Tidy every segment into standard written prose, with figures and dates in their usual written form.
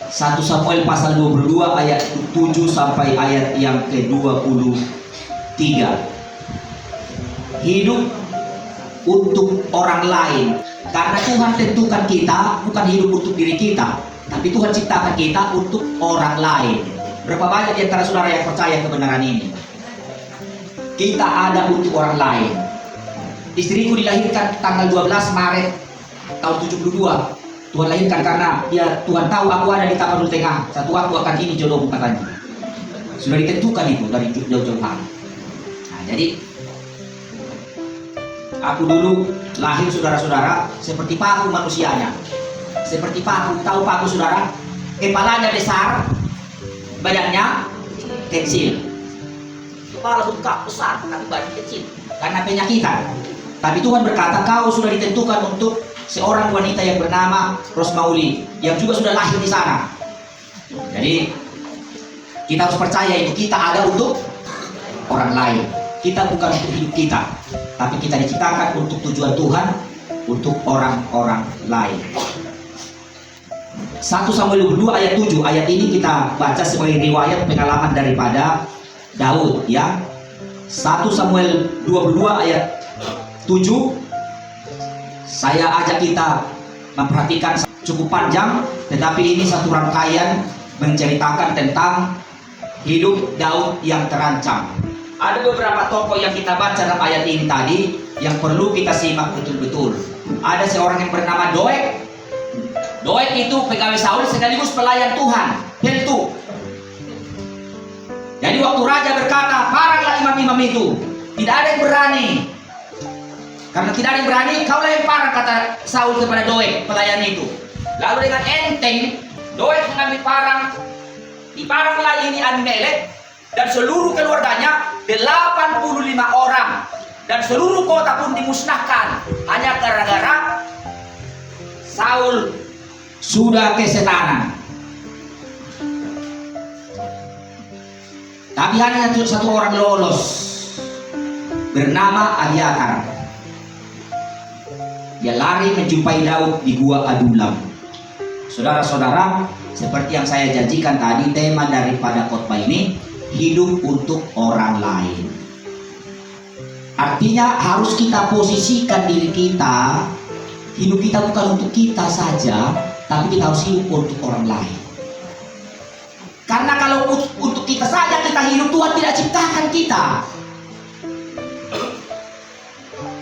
1 Samuel pasal 22 ayat 7 sampai ayat yang ke-23. Hidup untuk orang lain. Karena Tuhan tentukan kita bukan hidup untuk diri kita, tapi Tuhan ciptakan kita untuk orang lain. Berapa banyak di antara saudara yang percaya kebenaran ini? Kita ada untuk orang lain. Istriku dilahirkan tanggal 12 Maret tahun 72. Tuhan lahirkan karena Tuhan tahu aku ada di Tapanuli Tengah. Satu waktu akan ini jodohmu katanya. Sudah ditentukan itu dari jauh-jauh hari. Nah, jadi aku dulu lahir saudara-saudara seperti paku manusianya. Seperti paku, tahu paku saudara? Kepalanya besar, badannya kecil. Kepala bengkak besar, tapi badan kecil. Karena penyakitan. Tapi Tuhan berkata, kau sudah ditentukan untuk seorang wanita yang bernama Rosmauli, yang juga sudah lahir di sana. Jadi kita harus percaya itu kita ada untuk orang lain. Kita bukan untuk hidup kita, tapi kita diciptakan untuk tujuan Tuhan, untuk orang-orang lain. 1 Samuel 22 ayat 7. Ayat ini kita baca sebagai riwayat pengalaman daripada Daud, ya. 1 Samuel 22 ayat 7. Saya ajak kita memperhatikan cukup panjang, tetapi ini satu rangkaian menceritakan tentang hidup Daud yang terancam. Ada beberapa tokoh yang kita baca dalam ayat ini tadi yang perlu kita simak betul-betul. Ada seorang yang bernama Doeg. Doeg itu pegawai Saul sekaligus pelayan Tuhan, Peltu. Jadi waktu raja berkata, paranglah imam-imam itu. Tidak ada yang berani. Karena tidak ada yang berani, kaulah yang parang, kata Saul kepada Doeg, pelayan itu. Lalu dengan enteng, Doeg mengambil parang, diparanglah ini Abimelek dan seluruh keluarganya, 85 orang, dan seluruh kota pun dimusnahkan hanya gara-gara Saul sudah kesetanan. Tapi hanya satu orang lolos, bernama Abiatar. Dia lari menjumpai Daud di Gua Adulam. Saudara-saudara, seperti yang saya janjikan tadi, tema daripada khotbah ini hidup untuk orang lain. Artinya harus kita posisikan diri kita, hidup kita bukan untuk kita saja, tapi kita harus hidup untuk orang lain. Karena kalau untuk kita saja kita hidup, Tuhan tidak ciptakan kita.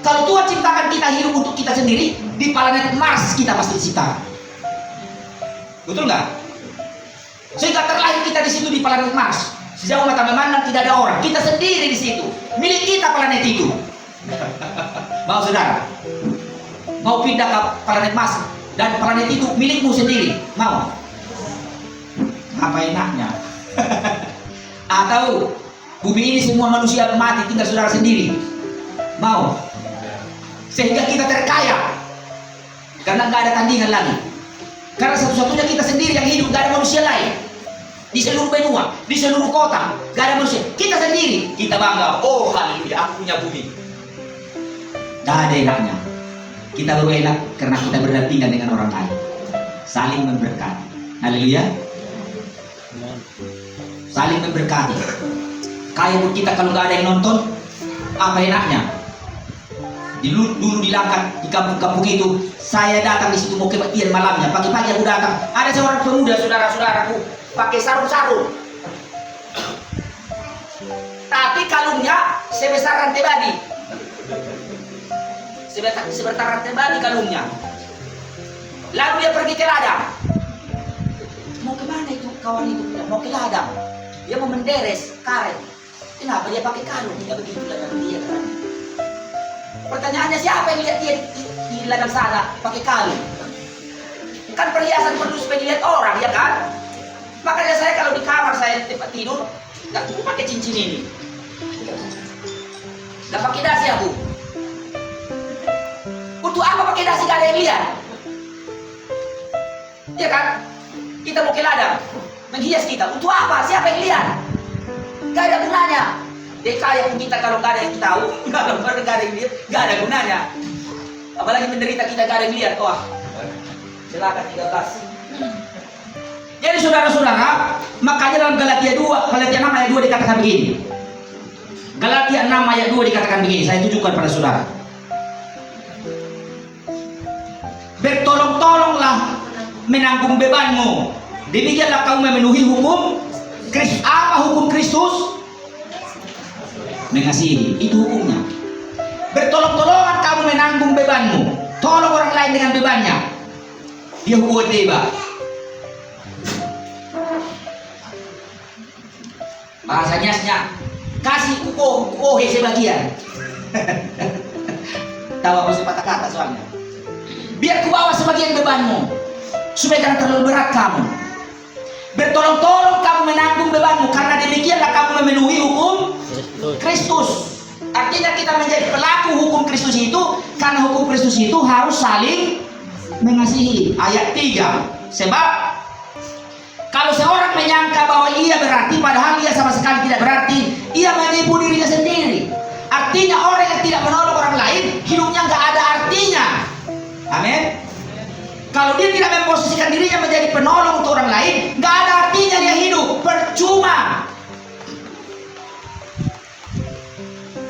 Kalau Tuhan ciptakan kita hidup untuk kita sendiri, di planet Mars kita pasti diciptakan. Betul nggak? Sehingga terlahir kita di situ di planet Mars. Sejauh mata memandang tidak ada orang, kita sendiri di situ. Milik kita planet itu. Mau saudara? Mau pindah ke planet Mars dan planet itu milikmu sendiri? Mau? Apa enaknya? Atau bumi ini semua manusia mati, tinggal saudara sendiri? Mau? Sehingga kita terkaya karena nggak ada tandingan lagi. Karena satu-satunya kita sendiri yang hidup, nggak ada manusia lain di seluruh benua, di seluruh kota, nggak ada manusia. Kita sendiri, kita bangga. Oh haleluya, aku punya bumi. Nggak ada enaknya. Kita baru enak karena kita berdampingan dengan orang lain, saling memberkati. Haleluya, saling memberkati. Kayak kita kalau nggak ada yang nonton, apa enaknya? Dulu di Langkat, di kampung-kampung itu, saya datang di situ mau kebaktian malamnya. Pagi-pagi aku datang, ada seorang pemuda, saudara-saudaraku, pakai sarung-sarung, tapi kalungnya sebesar rantai babi, sebesar rantai babi kalungnya. Lalu dia pergi ke ladang. Mau kemana itu kawan itu? Mau ke ladang. Dia mau menderes karet. Kenapa dia pakai kalung? Dia begitu ladang dia kan. Pertanyaannya, siapa yang lihat dia di ladang sana pakai kalung? Kan perhiasan perlu supaya dilihat orang, ya kan? Makanya saya kalau di kamar saya tempat tidur nggak cukup pakai cincin ini, nggak pakai dasi aku. Untuk apa pakai dasi, gak ada yang lihat, ya kan? Kita mau ke ladang menghias kita, untuk apa? Siapa yang lihat? Gak ada gunanya. Kaya pun kita kalau gak ada yang tahu, kalau gak ada yang lihat, gak ada gunanya. Apalagi menderita kita gak ada yang lihat. Wah, celaka 13. Jadi Saudara-saudara, makanya dalam Galatia 6 ayat 2 dikatakan begini. Galatia 6 ayat 2 dikatakan begini, saya tunjukkan pada saudara. Bertolong-tolonglah menanggung bebanmu. Demikianlah kamu memenuhi hukum Kristus. Apa hukum Kristus? Mengasihi, itu hukumnya. Bertolong-tolongan kamu menanggung bebanmu. Tolong orang lain dengan bebannya. Dia buat tiba. Bahasanya kasih kukoh sebagian. Tahu apa sih patah kata soalnya? Biar ku bawa sebagian bebanmu, supaya jangan terlalu berat kamu. Bertolong-tolong kamu menanggung bebanmu, karena demikianlah kamu memenuhi hukum Kristus. Artinya kita menjadi pelaku hukum Kristus itu, karena hukum Kristus itu harus saling mengasihi. Ayat 3. Sebab kalau seorang menyangka bahwa ia berarti, padahal ia sama sekali tidak berarti, ia menipu dirinya sendiri. Artinya orang yang tidak menolong orang lain, hidupnya nggak ada artinya. Amin. Kalau dia tidak memposisikan dirinya menjadi penolong untuk orang lain, nggak ada artinya dia hidup, percuma.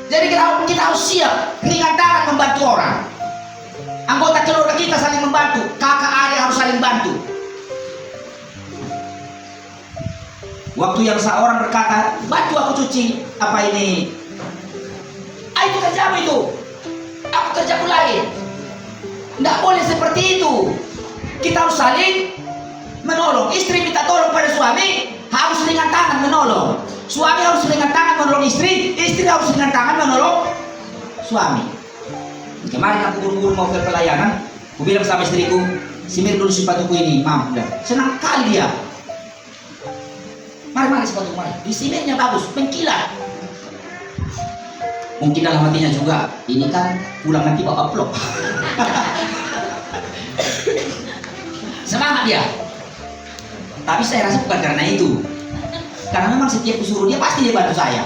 Jadi kita harus siap, ringan tangan membantu orang. Anggota keluarga kita saling membantu, kakak adik harus saling bantu. Waktu yang seorang berkata, bantu aku cuci apa ini? Itu kerjamu itu, aku kerjaku lain. Tidak boleh seperti itu. Kita harus saling menolong. Istri minta tolong pada suami, harus ringan tangan menolong. Suami harus ringan tangan menolong istri, istri harus ringan tangan menolong suami. Kemarin aku buru-buru mau ke pelayanan, aku bilang sama istriku, simir dulu sepatuku ini, mam. Senang kali dia. Mari sepatu mari. Di simirnya bagus, mengkilat. Mungkin dalam hatinya juga, ini kan pulang nanti bawa vlog. Semangat dia. Tapi saya rasa bukan karena itu. Karena memang setiap kusuruh dia pasti dia bantu saya.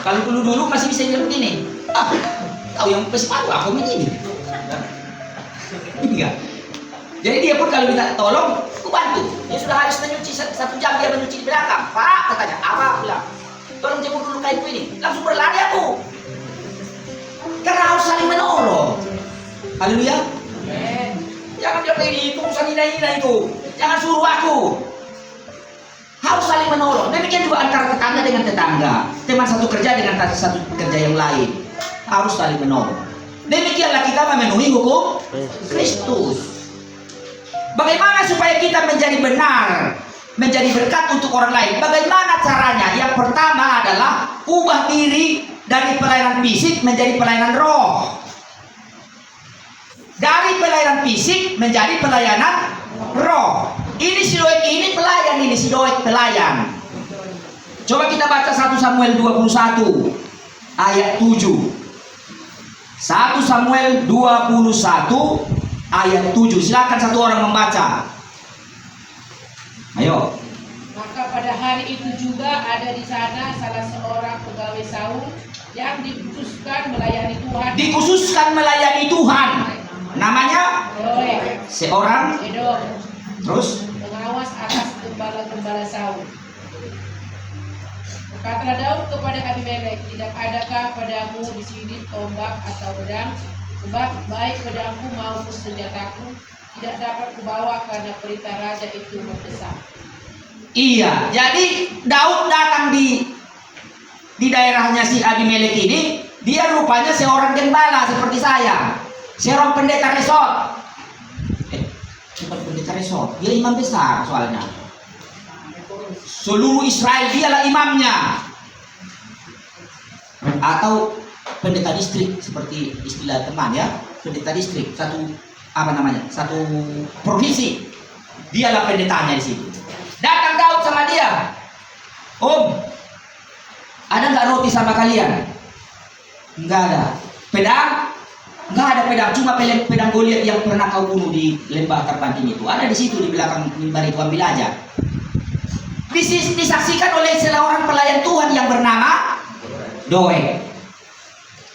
Kalau dulu masih bisa bilang begini, tahu yang sepatu aku begini. Enggak. Jadi dia pun kalau minta tolong, aku bantu. Dia sudah habis menyuci 1 jam, dia menyuci di belakang. Pak, katanya, apa? Aku bilang, tolong jemur dulu kainku ini. Langsung berlari aku. Karena harus saling menolong. Haleluya. Jangan bilang ini, itu urusan hina-hina itu. Jangan suruh aku. Harus saling menolong. Demikian juga antara tetangga dengan tetangga, teman satu kerja dengan satu kerja yang lain. Harus saling menolong. Demikianlah kita memenuhi hukum Kristus. Bagaimana supaya kita menjadi benar, menjadi berkat untuk orang lain? Bagaimana caranya? Yang pertama adalah ubah diri dari pelayanan fisik menjadi pelayanan roh. Dari pelayanan fisik menjadi pelayanan roh. Ini si Doeg ini pelayan, ini si Doeg pelayan. Coba kita baca 1 Samuel 21 ayat 7. 1 Samuel 21 ayat 7. Silakan satu orang membaca. Ayo. Maka pada hari itu juga ada di sana salah seorang pegawai Saul yang dikhususkan melayani Tuhan. Dikhususkan melayani Tuhan. Namanya? Doeg. Seorang. Edom. Terus? Pengawas atas gembala-gembala Saul. Berkatalah Daud kepada Abimelek, tidak adakah padamu di sini tombak atau pedang? Sebab baik pedangku maupun senjataku tidak dapat kubawa karena perintah raja itu mendesak. Iya, jadi Daud datang di daerahnya si Abimelek ini, dia rupanya seorang gembala seperti saya, seorang pendeta resort. Bukan pendeta resort, dia imam besar soalnya. Seluruh Israel dialah imamnya. Atau pendeta distrik seperti istilah teman ya, pendeta distrik, satu provinsi. Dialah pendetanya di situ. Datang Daud sama dia. Om, ada nggak roti sama kalian? Nggak ada. Pedang? Nggak ada pedang, cuma pedang Goliat yang pernah kau bunuh di lembah terpanting itu. Ada di situ di belakang mimbar itu, ambil aja. Disaksikan oleh seorang pelayan Tuhan yang bernama Doeg.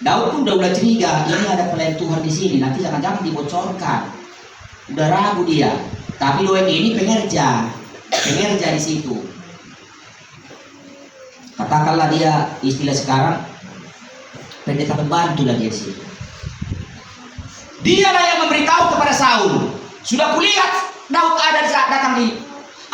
Daud pun udah curiga, ini ada pelayan Tuhan di sini, nanti jangan-jangan dibocorkan. Udah ragu dia. Tapi Doeg ini pengerja. pengerja di situ. Katakanlah dia istilah sekarang pendeta pembantu lagi di situ. Dialah yang memberitahu kepada Saul, sudah kulihat Daud ada saat datang di.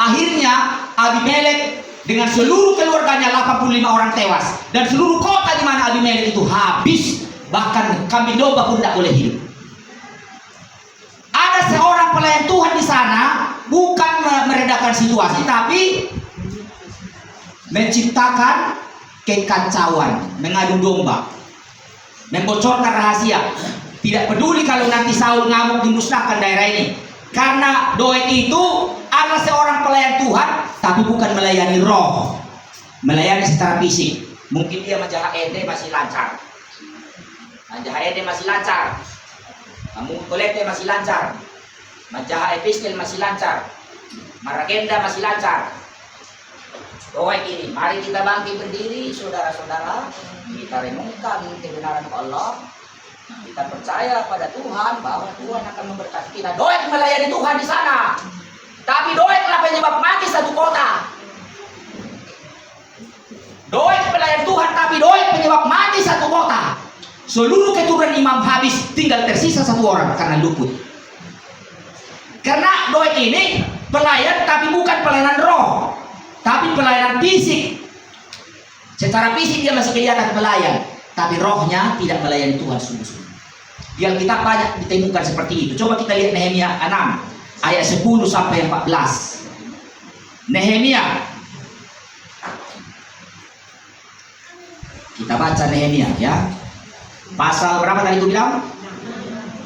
Akhirnya Abimelek dengan seluruh keluarganya 85 orang tewas, dan seluruh kota di mana Abimelek itu habis, bahkan kambing domba pun tidak boleh hidup. Ada seorang pelayan Tuhan di sana, bukan meredakan situasi, tapi menciptakan kekacauan, mengadu domba, membocorkan rahasia. Tidak peduli kalau nanti Saul ngamuk dimusnahkan daerah ini, karena Doeg itu adalah seorang pelayan Tuhan, tapi bukan melayani roh, melayani secara fisik. Mungkin dia menjaga ede masih lancar, menjaga ede masih lancar, kamu kolekte masih lancar, menjaga epistel masih lancar, maragenda masih lancar. Doeg ini, mari kita bangkit berdiri, saudara-saudara, kita renungkan kebenaran Allah. Kita percaya pada Tuhan bahwa Tuhan akan memberkati kita. Doeg melayani Tuhan di sana, tapi Doeg adalah penyebab mati satu kota. Doeg pelayan Tuhan, tapi Doeg penyebab mati satu kota. Seluruh keturunan imam habis, tinggal tersisa satu orang karena luput. Karena Doeg ini pelayan, tapi bukan pelayanan roh, tapi pelayanan fisik. Secara fisik dia masih kelihatan pelayan, tapi rohnya tidak melayani Tuhan sungguh-sungguh. Di Alkitab banyak ditemukan seperti itu. Coba kita lihat Nehemia 6 ayat 10 sampai 14. Nehemia. Kita baca Nehemia ya. Pasal berapa tadi aku bilang?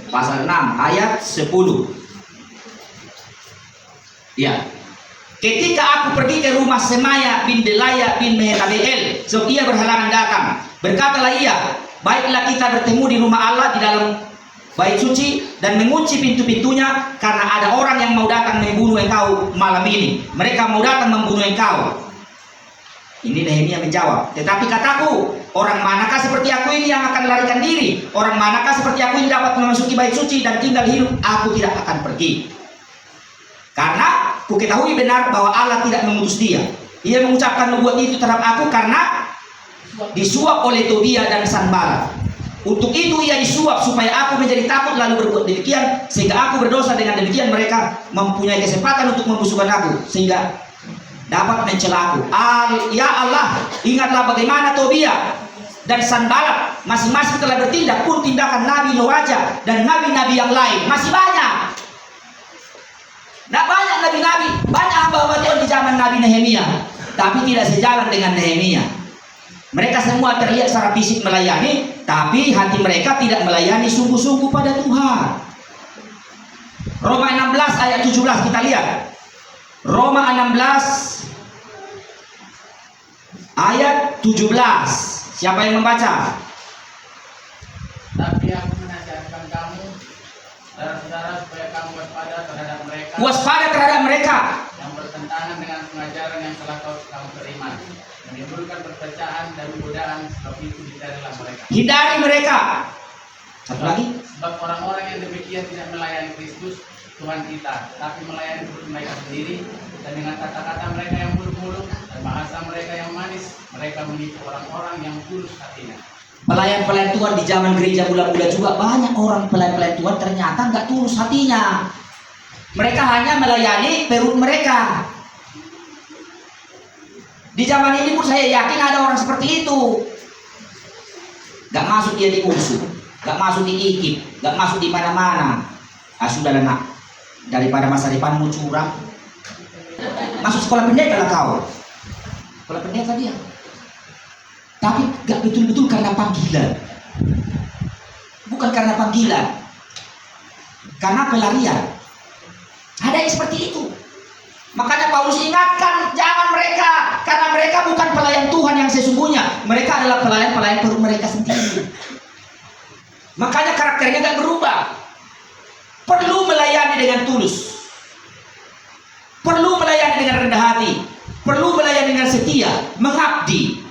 Pasal 6 ayat 10. Ya. Ketika aku pergi ke rumah Semaya bin Delaya bin Mehetabeel, sebab ia berhalangan datang, berkatalah ia, baiklah kita bertemu di rumah Allah di dalam bait suci dan mengunci pintu-pintunya, karena ada orang yang mau datang membunuh engkau malam ini. Mereka mau datang membunuh engkau. Ini Nehemia menjawab, tetapi kataku, orang manakah seperti aku ini yang akan melarikan diri? Orang manakah seperti aku ini dapat memasuki bait suci dan tinggal hidup? Aku tidak akan pergi. Karena ku ketahui benar bahwa Allah tidak mengutus dia. Ia mengucapkan nubuat itu terhadap aku karena disuap oleh Tobia dan Sanballat. Untuk itu ia disuap supaya aku menjadi takut lalu berbuat demikian, sehingga aku berdosa. Dengan demikian mereka mempunyai kesempatan untuk membusukkan aku, sehingga dapat mencela aku. Ya Allah, ingatlah bagaimana Tobia dan Sanballat masing-masing telah bertindak, pun tindakan Nabi Noaja dan nabi-nabi yang lain masih banyak. Nah, banyak nabi-nabi, banyak hamba-hamba Tuhan di zaman Nabi Nehemia, tapi tidak sejalan dengan Nehemia. Mereka semua terlihat secara fisik melayani, tapi hati mereka tidak melayani sungguh-sungguh pada Tuhan. Roma 16 ayat 17 kita lihat. Roma 16 ayat 17. Siapa yang membaca? Tapi aku menasihatkan kamu, saudara-saudara, supaya kamu waspada terhadap mereka. Waspada terhadap mereka yang bertentangan dengan pengajaran yang telah kamu terima, menimbulkan perpecahan dan godaan, sebab itu hindarilah mereka. Hindari mereka. Satu lagi. Sebab orang-orang yang demikian tidak melayani Kristus Tuhan kita, tapi melayani perut mereka sendiri, dan dengan kata-kata mereka yang muluk-muluk dan bahasa mereka yang manis, mereka menipu orang-orang yang tulus hatinya. Pelayan-pelayan Tuhan di zaman gereja mula-mula juga banyak orang pelayan-pelayan Tuhan ternyata nggak tulus hatinya. Mereka hanya melayani perut mereka. Di zaman ini pun saya yakin ada orang seperti itu. Gak masuk dia di musuh, gak masuk di IKIP, gak masuk di mana-mana. Sudahlah nak, daripada masa depanmu curang, masuk sekolah pendeta lah kau. Sekolah pendeta dia. Tapi gak betul-betul karena panggilan. Bukan karena panggilan, karena pelarian. Ada yang seperti itu. Makanya Paulus ingatkan, jangan mereka, karena mereka bukan pelayan Tuhan yang sesungguhnya. Mereka adalah pelayan-pelayan perut mereka sendiri. Makanya karakternya gak berubah. Perlu melayani dengan tulus, perlu melayani dengan rendah hati, perlu melayani dengan setia, mengabdi.